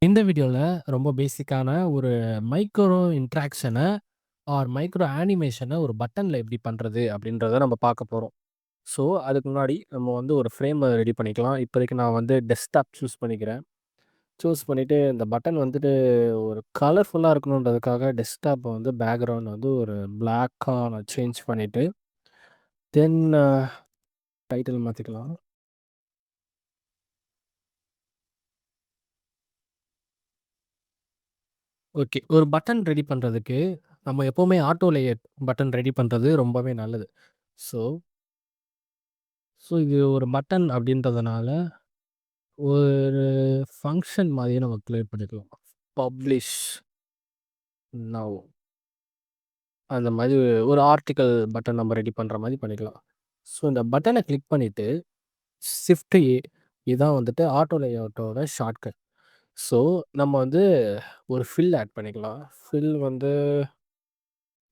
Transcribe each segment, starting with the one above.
இந்த வீடியோல ரொம்ப பேசிக்கான ஒரு மைக்ரோ இன்டராக்ஷன மைக்ரோ அனிமேஷன ஒரு பட்டன்ல எப்படி பண்றது அப்படின்றத நம்ம பார்க்க போறோம். ஸோ, அதுக்கு முன்னாடி நம்ம வந்து ஒரு ஃப்ரேம ரெடி பண்ணிக்கலாம். இப்போதைக்கு நான் வந்து டெஸ்க்டாப் சூஸ் பண்ணிக்கிறேன். சூஸ் பண்ணிட்டு இந்த பட்டன் வந்துட்டு ஒரு கலர்ஃபுல்லா இருக்கணுன்றதுக்காக டெஸ்க்டாப்ப வந்து பேக்கிரவுண்ட் வந்து ஒரு பிளாக்கா நான் சேஞ்ச் பண்ணிட்டு, தென் டைட்டில் மாத்திக்கலாம். ஓகே. ஒரு பட்டன் ரெடி பண்றதுக்கு நம்ம எப்பவுமே ஆட்டோ லேயர் பட்டன் ரெடி பண்றது ரொம்பவே நல்லது. ஸோ ஸோ இது ஒரு பட்டன் அப்படின்றதுனால, ஒரு ஃபங்ஷன் மாதிரியே நம்ம கிரியேட் பண்ணிக்கலாம். பப்ளிஷ் நவ் அந்த மாரி ஒரு ஆர்டிக்கிள் பட்டன் நம்ம ரெடி பண்ற மாரி பண்ணிக்கலாம். ஸோ இந்த பட்டன கிளிக் பண்ணிட்டு, ஷிஃப்ட் ஏ இதான் வந்துட்டு ஆட்டோ லேஅவுட்டோட ஷார்ட்கட். ஸோ நம்ம வந்து ஒரு ஃபில் ஆட் பண்ணிக்கலாம். ஃபில் வந்து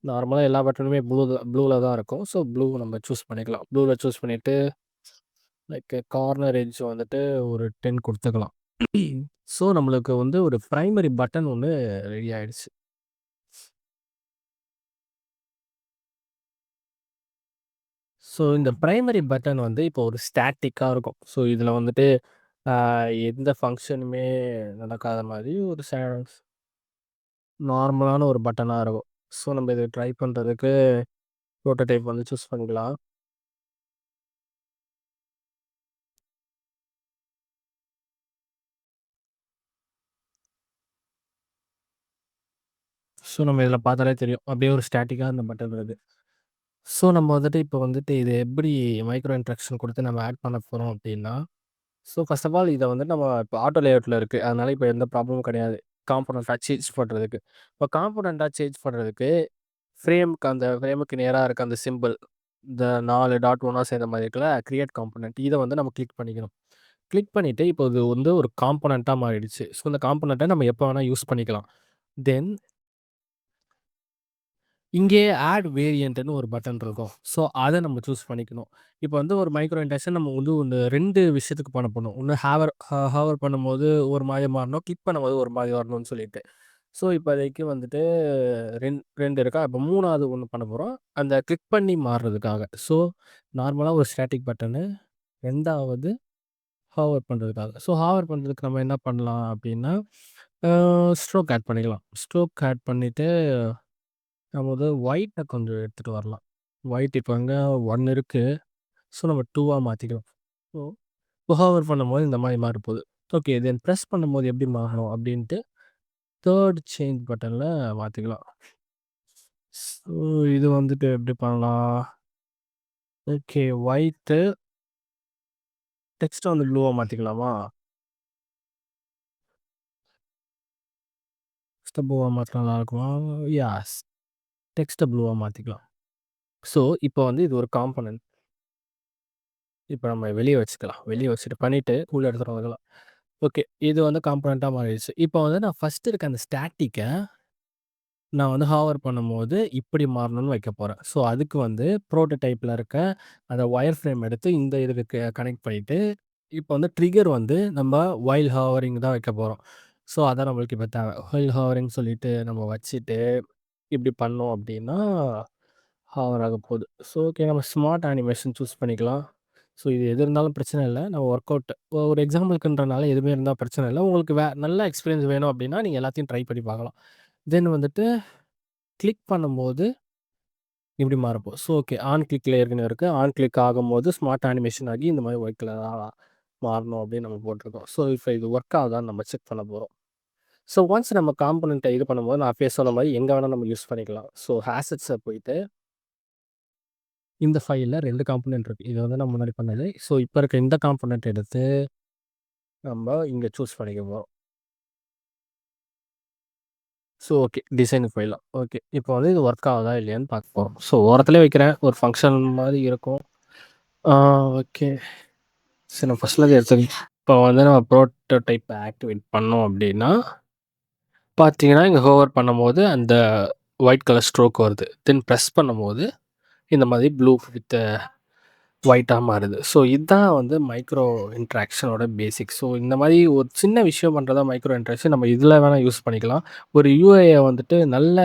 நார்மலா எல்லா பட்டனுமே ப்ளூல தான் இருக்கும். ஸோ ப்ளூ நம்ம சூஸ் பண்ணிக்கலாம். ப்ளூல சூஸ் பண்ணிட்டு, லைக் கார்னர் எட்ஜ் வந்துட்டு ஒரு 10 குடுத்துக்கலாம். ஸோ, நம்மளுக்கு வந்து ஒரு பிரைமரி பட்டன் ஒண்ணு ரெடி ஆயிடுச்சு. ஸோ, இந்த பிரைமரி பட்டன் வந்து இப்போ ஒரு ஸ்டாட்டிக்கா இருக்கும். ஸோ, இதில வந்துட்டு அ எந்த ஃபங்ஷனுமே நடக்காத மாரி ஒரு நார்மலான ஒரு பட்டனா இருக்கும். ஸோ, நம்ம இத ட்ரை பண்றதுக்கு புரோட்டோடைப் வந்து சூஸ் பண்ணிக்கலாம். ஸோ, நம்ம இதில பார்த்தாலே தெரியும். அப்படியே ஒரு ஸ்டாட்டிக்கா அந்த பட்டன் வருது. ஸோ, நம்ம வந்துட்டு இப்போ வந்துட்டு இது எப்படி மைக்ரோ இன்டராக்ஷன் குடுத்து நம்ம ஆட் பண்ண போறோம் அப்படின்னா, ஸோ ஃபர்ஸ்ட் ஆஃப் ஆல் இத வந்து நம்ம இப்போ ஆட்டோ லேஅவுட்ல இருக்கு. அதனால இப்போ எந்த ப்ராப்ளமும் கிடையாது. காம்போனன்ட்டா சேஞ்ச் பண்றதுக்கு. இப்போ காம்போனன்ட்டா சேஞ்ச் பண்றதுக்கு ஃப்ரேமுக்கு நேரா இருக்க அந்த சிம்பிள், இந்த 4 டாட் ஒண்ணா சேர்ந்த மாரி இருக்குல்ல, கிரியேட் காம்போனன்ட். இத வந்து நம்ம கிளிக் பண்ணிக்கணும். கிளிக் பண்ணிட்டு இப்போ இது வந்து ஒரு காம்போனன்ட்டா மாறிடுச்சு. ஸோ இந்த காம்போனன்ட்ட நம்ம எப்போ வேணா யூஸ் பண்ணிக்கலாம். தென் இங்கேயே ஆட் வேரியன்ட்ன்னு ஒரு பட்டன் இருக்கும். ஸோ, அத நம்ம சூஸ் பண்ணிக்கணும். இப்போ வந்து ஒரு மைக்ரோ இன்டராக்ஷன் நம்ம வந்து ஒண்ணு 2 விஷயத்துக்கு பண்ண போணும். ஒண்ணு ஹவர் பண்ணும்போது ஒரு மாரி மாறணும். கிளிக் பண்ணும்போது ஒரு மாரி வரணும்னு சொல்லிட்டு. ஸோ, இப்போதைக்கு வந்துட்டு 2 இருக்கா? இப்போ 3வது ஒண்ணு பண்ண போறோம். அந்த கிளிக் பண்ணி மாறுறதுக்காக. ஸோ, நார்மலா ஒரு ஸ்டாட்டிக் பட்டனு. 2வது ஹாவர் பண்றதுக்காக. ஸோ, ஹாவர் பண்றதுக்கு நம்ம என்ன பண்ணலாம் அப்டின்னா, அ ஸ்ட்ரோக் ஆட் பண்ணிக்கலாம். ஸ்ட்ரோக் ஆட் பண்ணிட்டு நம்ம வந்து ஒயிட்ட கொஞ்சம் எடுத்துட்டு வரலாம். ஒயிட் இப்ப அங்க 1 இருக்கு. ஸோ, நம்ம 2வா மாத்திக்கலாம். ஸோ, ஹோவர் பண்ணும்போது இந்த மாரி மாறப்போது. ஓகே. தென் பிரஸ் பண்ணும்போது எப்படி மாறணும் அப்படின்ட்டு 3 சேஞ்ச் பட்டன்ல மாத்திக்கலாம். ஸோ, இது வந்துட்டு எப்படி பண்ணலாம்? ஓகே. ஒயிட்டு டெக்ஸ்ட்ட வந்து ப்ளூவா மாத்திக்கலாமா? டெக்ஸ்ட்ட ப்ளூவா மாத்துனா நல்லா இருக்குமா? யாஸ். டெக்ஸ்ட்ட ப்ளூவா மாத்திக்கலாம். ஸோ, இப்போ வந்து இது ஒரு காம்போனன்ட். இப்ப நம்ம வெளிய வச்சுக்கலாம். வெளிய வச்சுட்டு பண்ணிட்டு உள்ள எடுத்துட்டு வந்துக்கலாம். ஓகே. இது வந்து காம்போனன்ட்டா மாறிடுச்சு. இப்போ வந்து நான் ஃபர்ஸ்ட் இருக்க அந்த ஸ்டாட்டிக்க நான் வந்து ஹாவர் பண்ணும்போது இப்படி மாறணும்னு வைக்க போறேன். ஸோ, அதுக்கு வந்து புரோட்டோடைப்ல இருக்க அந்த வயர் ஃப்ரேம் எடுத்து இந்த இதுக்கு கனெக்ட் பண்ணிட்டு, இப்போ வந்து ட்ரிகர் வந்து நம்ம வைல் ஹவரிங் தான் வைக்க போறோம். ஸோ, அதான் நம்மளுக்கு இப்ப தேவை. வைல் ஹவரிங் சொல்லிட்டு நம்ம வச்சுட்டு, இப்படி பண்ணோம் அப்படின்னா, ஹவர் ஆக போகுது. ஸோ, ஓகே நம்ம ஸ்மார்ட் அனிமேஷன் சூஸ் பண்ணிக்கலாம். ஸோ, இது எது இருந்தாலும் பிரச்சனை இல்ல. நம்ம ஒர்க் அவுட் ஒரு எக்ஸாம்பிள்க்குன்றனால எதுவுமே இருந்தா பிரச்சனை இல்ல. உங்களுக்கு நல்ல எக்ஸ்பீரியன்ஸ் வேணும் அப்படின்னா, நீங்க எல்லாத்தையும் ட்ரை பண்ணி பார்க்கலாம். தென் வந்துட்டு கிளிக் பண்ணும்போது இப்படி மாறப்போகுது. So, okay. ஆன் கிளிக்ல ஏற்கனவே இருக்கு. ஆன் கிளிக் ஆகும்போது ஸ்மார்ட் அனிமேஷன் ஆகி இந்த மாரி ஒயிட் கலரா மாறணும் அப்படின்னு நம்ம போட்டுருக்கோம். ஸோ, இப்ப இது ஒர்க் ஆகுதான்னு நம்ம செக் பண்ண போறோம். ஸோ, ஒன்ஸ் நம்ம காம்போனன்ட்ட இது பண்ணும்போது நான் அப்பயே சொன்ன மாரி எங்க வேணா நம்ம யூஸ் பண்ணிக்கலாம். ஸோ, அசெட்ஸ போயிட்டு இந்த ஃபைல்ல 2 காம்போனன்ட் இருக்கு. இது வந்து நான் முன்னாடி பண்ணது. ஸோ, இப்ப இருக்க இந்த காம்போனன்ட் எடுத்து நம்ம இங்க சூஸ் பண்ணிக்க போறோம். So, okay. டிசைனுக்கு போயிடலாம். ஓகே. இப்போ வந்து இது ஒர்க் ஆகுதா இல்லையான்னு பார்க்க போறோம். ஸோ, ஓரத்திலே வைக்கிறேன். ஒரு ஃபங்ஷன் மாரி இருக்கும். ஆ ஓகே. சரி நான் ஃபர்ஸ்ட்லேருந்து எடுத்துக்கிறேன். இப்போ வந்து நம்ம புரோட்டோடைப்ப ஆக்டிவேட் பண்ணோம் அப்படின்னா, பார்த்தீங்கன்னா, இங்க ஹோவர் பண்ணும்போது அந்த ஒயிட் கலர் ஸ்ட்ரோக் வருது. தென் பிரஸ் பண்ணும்போது இந்த மாதிரி ப்ளூ வித் ஒயிட்டா மாறுது. ஸோ இதான் வந்து மைக்ரோ இன்ட்ராக்ஷனோட பேசிக். ஸோ இந்த மாரி ஒரு சின்ன விஷயம் பண்றதா மைக்ரோ இன்ட்ராக்ஷன். நம்ம இதில வேணா யூஸ் பண்ணிக்கலாம். ஒரு யுஐய வந்துட்டு நல்ல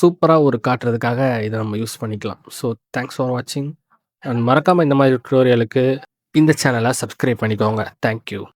சூப்பரா ஒரு காட்டுறதுக்காக இத நம்ம யூஸ் பண்ணிக்கலாம். ஸோ தேங்க்ஸ் ஃபார் வாட்சிங். அண்ட் மறக்காம இந்த மாரி டுட்டோரியலுக்கு இந்த சேனல சப்ஸ்கிரைப் பண்ணிக்கோங்க. Thank you.